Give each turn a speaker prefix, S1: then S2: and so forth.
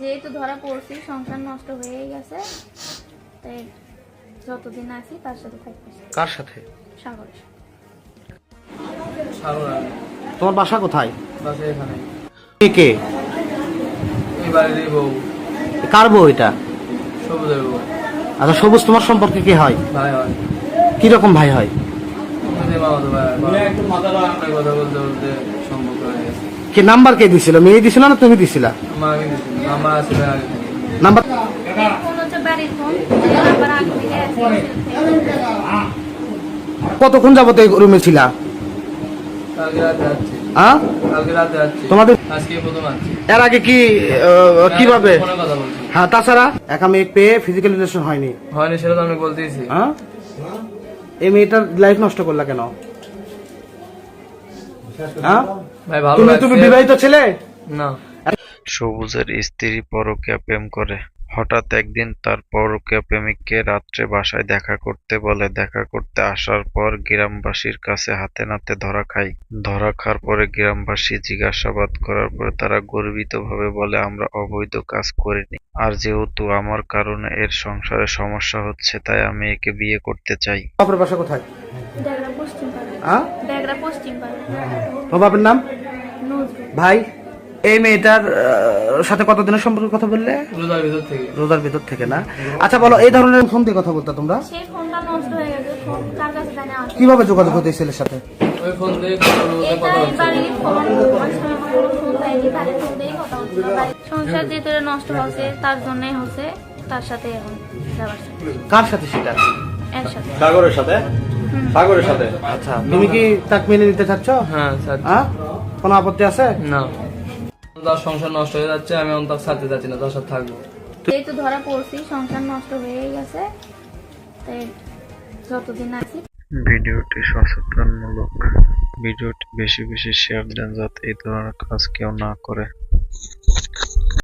S1: যেহেতু ধরা পড়ছি সংসার নষ্ট হয়ে গেছে, তাই যতদিন আছি তার সাথে থাকতেছি।
S2: কার সাথে?
S1: সাগরের।
S2: তোমার বাসা কোথায়?
S3: বাসা এখানে।
S2: কে?
S3: এই বাড়ির বউ।
S2: কার বউ এটা?
S3: সবুজের বউ।
S2: আচ্ছা, সবুজ তোমার সম্পর্কে কি হয়?
S3: ভাই হয়।
S2: কি রকম ভাই হয়?
S3: মামাতো ভাই। কথা বলতে বলতে সম্পর্ক হয়ে গেছে।
S2: কি নাম্বার কে দিছিল? মেয়ে দিছিল না তুমি দিছিলা?
S3: আমার আগে দিছিল, নাম্বার আছে ভাই আগে থেকে।
S2: নাম্বার
S1: ফোন হচ্ছে বাড়ির ফোন, নাম্বার আগে থেকে আছে।
S2: কতক্ষণ যাবত এই রুমে ছিলা?
S3: কালকে রাতে আসছি।
S2: হ্যাঁ,
S3: কালকে রাতে আসছি।
S2: তোমাদের
S3: আজকে প্রথম আসছি।
S2: এর আগে কি কিভাবে?
S3: ফোনে কথা বলছি।
S2: হ্যাঁ, তাছাড়া একা মেয়ে পেয়ে ফিজিক্যাল রিলেশন হয়নি?
S3: হয়নি, সেটা তো আমি বলতেইছি।
S2: হ্যাঁ, এই মেয়েটার লাইফ নষ্ট করলা কেন? হ্যাঁ,
S3: ভাই ভালো
S2: তুমি
S3: লাগছে।
S2: বিবাহিত ছেলে?
S3: না।
S4: সবুজের স্ত্রী পরকীয়া প্রেম করে। হঠাৎ একদিন তার পরকীয়া প্রেমিককে রাত্রে বাসায় দেখা করতে বলে। দেখা করতে আসার পর গ্রামবাসীর কাছে হাতে নাতে ধরা খায়। ধরা খাওয়ার পরে গ্রামবাসী জিজ্ঞাসাবাদ করার পরে তারা গর্বিতভাবে বলে, আমরা অবৈধ কাজ করিনি, আর যেহেতু আমার কারণে এর সংসারে সমস্যা হচ্ছে, তাই আমি একে বিয়ে করতে চাই।
S2: বাপের বাসা কোথায়?
S1: ডেগরা পশ্চিম পাড়া।
S2: হ্যাঁ,
S1: ডেগরা পশ্চিম পাড়া।
S2: তোমার বাপের নাম?
S1: নজরুল।
S2: ভাই, এই মেয়েটার সাথে কতদিনের সম্পর্কের কথা বললে?
S3: রোজার ভিতর থেকে।
S2: রোজার ভিতর থেকে না? আচ্ছা বলো, এই ধরনের ফোন দিয়ে কথা বলতো তোমরা?
S1: সেই ফোনটা নষ্ট হয়ে গেছে, ফোন কার কাছে জানি আছে।
S2: কিভাবে যোগাযোগ হতো এই ছেলের সাথে?
S3: ওই ফোন দিয়ে কথা বলতে
S1: এটা
S3: কথা
S1: এই
S3: হচ্ছে।
S1: বাড়ির ফোন, ওই সময় আমার কোনো ফোন দেয়নি, বাড়ির ফোন দিয়েই কথা হচ্ছিল। সংসার যেতে নষ্ট হচ্ছে, তার জন্যই হচ্ছে, তার সাথে এখন যাবার সাথে।
S2: কার সাথে সেটা?
S1: এর সাথে।
S5: সাগরের সাথে? সাগরের সাথে?
S2: আচ্ছা, তুমি কি তাকে মেনে নিতে চাচ্ছ?
S3: হ্যাঁ স্যার।
S2: হ্যাঁ, কোনো আপত্তি আছে?
S3: না। তার সংসার নষ্ট হয়ে যাচ্ছে, আমি তার সাথে যাচ্ছি না, তার সাথে থাকবো।
S1: যেহেতু ধরা পড়ছি সংসার নষ্ট হয়ে গেছে, তাই যতদিন আছি।
S4: ভিডিওটি সচেতনমূলক। ভিডিওটি বেশি বেশি শেয়ার দেন যাতে এই ধরনের কাজ কেউ না করে।